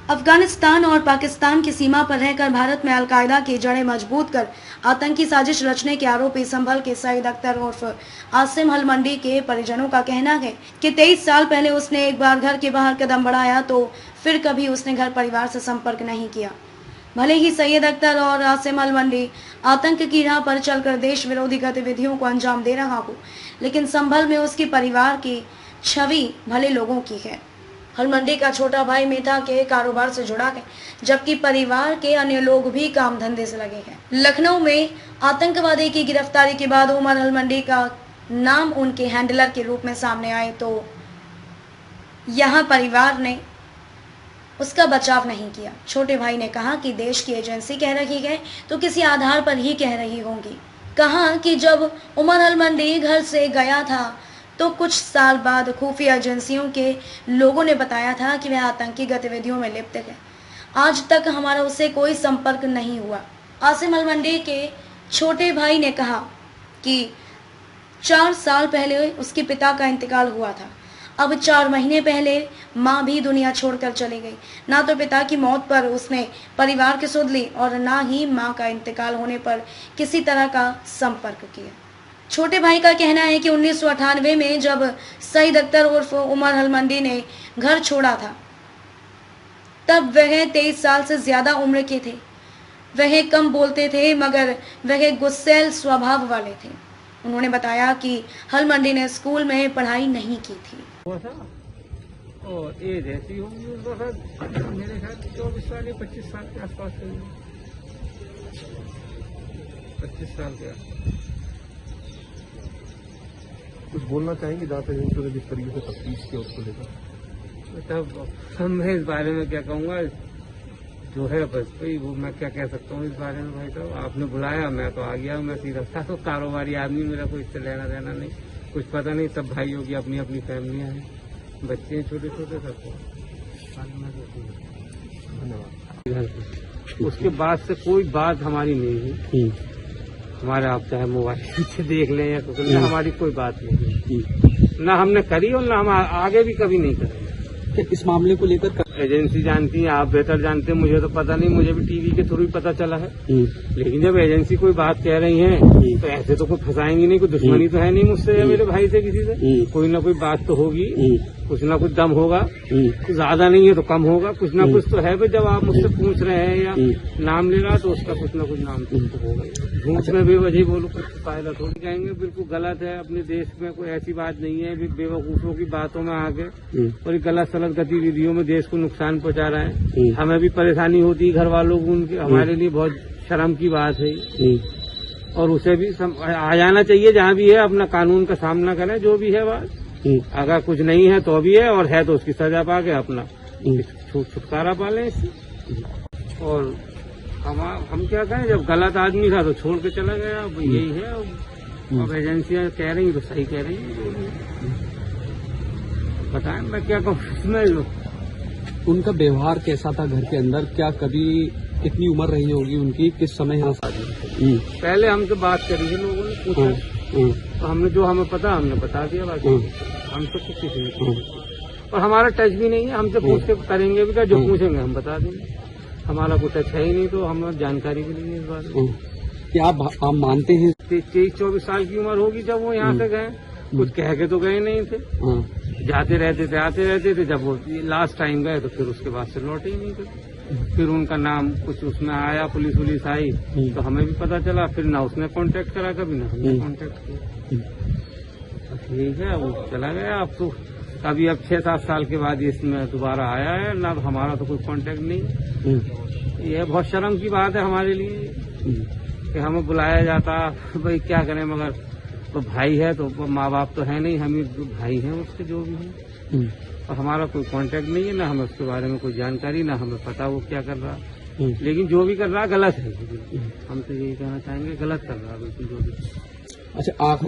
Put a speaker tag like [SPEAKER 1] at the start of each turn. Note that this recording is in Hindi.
[SPEAKER 1] अफगानिस्तान और पाकिस्तान की सीमा पर रहकर भारत में अलकायदा की जड़ें मजबूत कर आतंकी साजिश रचने के आरोपी संभल के सईद अख्तर उर्फ आसिम हलमंडी के परिजनों का कहना है कि 23 साल पहले उसने एक बार घर के बाहर कदम बढ़ाया तो फिर कभी उसने घर परिवार से संपर्क नहीं किया। भले ही सईद अख्तर और आसिम हलमंडी आतंक की राह पर चलकर देश विरोधी गतिविधियों को अंजाम दे रहा हो, लेकिन संभल में उसकी परिवार की छवि भले लोगों की है। हलमंडी का छोटा भाई मीठा के कारोबार से जुड़ा है, जबकि परिवार के अन्य लोग भी काम धंधे से लगे हैं। लखनऊ में आतंकवादी की गिरफ्तारी के बाद उमर हलमंडी का नाम उनके हैंडलर के रूप में सामने आए तो यहाँ परिवार ने उसका बचाव नहीं किया। छोटे भाई ने कहा कि देश की एजेंसी कह रही है तो किसी आधार पर ही कह रही होंगी। कहा कि जब उमर हलमंडी घर से गया था तो कुछ साल बाद खुफिया एजेंसियों के लोगों ने बताया था कि वह आतंकी गतिविधियों में लिप्त है। आज तक हमारा उससे कोई संपर्क नहीं हुआ। आसिम हलमंडी के छोटे भाई ने कहा कि 4 साल पहले उसके पिता का इंतकाल हुआ था। अब 4 महीने पहले माँ भी दुनिया छोड़कर चली गई। ना तो पिता की मौत पर उसने परिवार की सुध ली और ना ही माँ का इंतकाल होने पर किसी तरह का संपर्क किया। छोटे भाई का कहना है कि 1998 में जब सईद अख्तर उर्फ उमर हलमंडी ने घर छोड़ा था तब वह 23 साल से ज्यादा उम्र के थे। वह कम बोलते थे मगर वह गुस्सैल स्वभाव वाले थे। उन्होंने बताया कि हलमंडी ने स्कूल में पढ़ाई नहीं की थी।
[SPEAKER 2] और एज ऐसी होगी मेरे ख्याल 24 साल या 25 साल के आसपास होगी। 25 साल के आसपास।
[SPEAKER 3] कुछ बोलना चाहेंगे जाते हैं जिस तरीके से तफ्तीश किया उसको लेकर?
[SPEAKER 2] मतलब मैं इस बारे में क्या कहूँगा, जो है बस भाई वो मैं क्या कह सकता हूँ इस बारे में। भाई साहब आपने बुलाया मैं तो आ गया, मैं सीधा था तो कारोबारी आदमी, मेरा कोई इससे लेना देना नहीं, कुछ पता नहीं। सब भाइयों की अपनी अपनी फैमिलियाँ हैं, बच्चे हैं छोटे छोटे सबको। धन्यवाद। उसके बाद से कोई बात हमारी नहीं हुई। हमारे आप चाहे मोबाइल से देख लें या कुछ, हमारी कोई बात नहीं, ना हमने करी और ना हम आगे भी कभी नहीं करेंगे।
[SPEAKER 3] इस मामले को लेकर
[SPEAKER 2] एजेंसी जानती है, आप बेहतर जानते हैं, मुझे तो पता नहीं, मुझे भी टीवी के थ्रू ही पता चला है। लेकिन जब एजेंसी कोई बात कह रही है तो ऐसे तो कोई फंसाएंगी नहीं, कोई दुश्मनी तो है नहीं मुझसे या मेरे भाई से किसी से। कोई ना कोई बात तो होगी, कुछ ना कुछ दम होगा, ज्यादा नहीं है तो कम होगा, कुछ ना कुछ तो है। भाई जब आप मुझसे पूछ रहे हैं या नाम ले रहा तो उसका कुछ ना कुछ नाम तो होगा। झूठ में बेवजह बोलो कुछ फायदा थोड़ी जाएंगे, बिल्कुल गलत है। अपने देश में कोई ऐसी बात नहीं है बेवकूफों की बातों में आके और गलत सलत गतिविधियों में देश को नुकसान पहुंचा रहे हैं। हमें भी परेशानी होती है घर वालों को, उनके हमारे लिए बहुत शर्म की बात है। और उसे भी आ जाना चाहिए जहाँ भी है, अपना कानून का सामना करें जो भी है बात। अगर कुछ नहीं है तो भी है, और है तो उसकी सजा पा के अपना छुटकारा पा लें इससे। और हम क्या कहें, जब गलत आदमी था तो छोड़ के चला गया, अब यही है। अब एजेंसियां कह रही तो सही कह रही है। बताएं मैं क्या कहूँ इसमें।
[SPEAKER 3] उनका व्यवहार कैसा था घर के अंदर? क्या कभी कितनी उम्र रही होगी उनकी? किस समय यहाँ शादी?
[SPEAKER 2] पहले हमसे बात करी थी लोगों ने, पूछा तो हमने जो हमें पता हमने बता दिया। बाकी हमसे कुछ किसी ने पूछा और हमारा टच भी नहीं है। हमसे पूछ के करेंगे भी क्या, जो पूछेंगे हम बता देंगे। हमारा कुछ टच है ही नहीं तो हम जानकारी भी नहीं है इस बारे में।
[SPEAKER 3] क्या आप मानते हैं
[SPEAKER 2] 23-24 साल की उम्र होगी जब वो यहाँ से गए? कुछ कह के तो गए नहीं थे, जाते रहते थे आते रहते थे। जब वो लास्ट टाइम गए तो फिर उसके बाद से लौटे ही नहीं थे। फिर उनका नाम कुछ उसमें आया, पुलिस वुलिस आई तो हमें भी पता चला। फिर ना उसने कांटेक्ट करा कभी, ना हमने कांटेक्ट किया। ठीक है वो चला गया। अब तो अभी अब 6-7 साल के बाद इसमें दोबारा आया है ना, हमारा तो कोई कांटेक्ट नहीं। ये बहुत शर्म की बात है हमारे लिए कि हमें बुलाया जाता। भाई क्या करें, मगर तो भाई है तो माँ बाप तो है नहीं, हम ही भाई हैं उसके जो भी है। और हमारा कोई कांटेक्ट नहीं है, ना हमें उसके बारे में कोई जानकारी, ना हमें पता वो क्या कर रहा। लेकिन जो भी कर रहा गलत है। हम तो यही कहना चाहेंगे, गलत कर रहा बिल्कुल जो भी।
[SPEAKER 3] अच्छा, आखिरी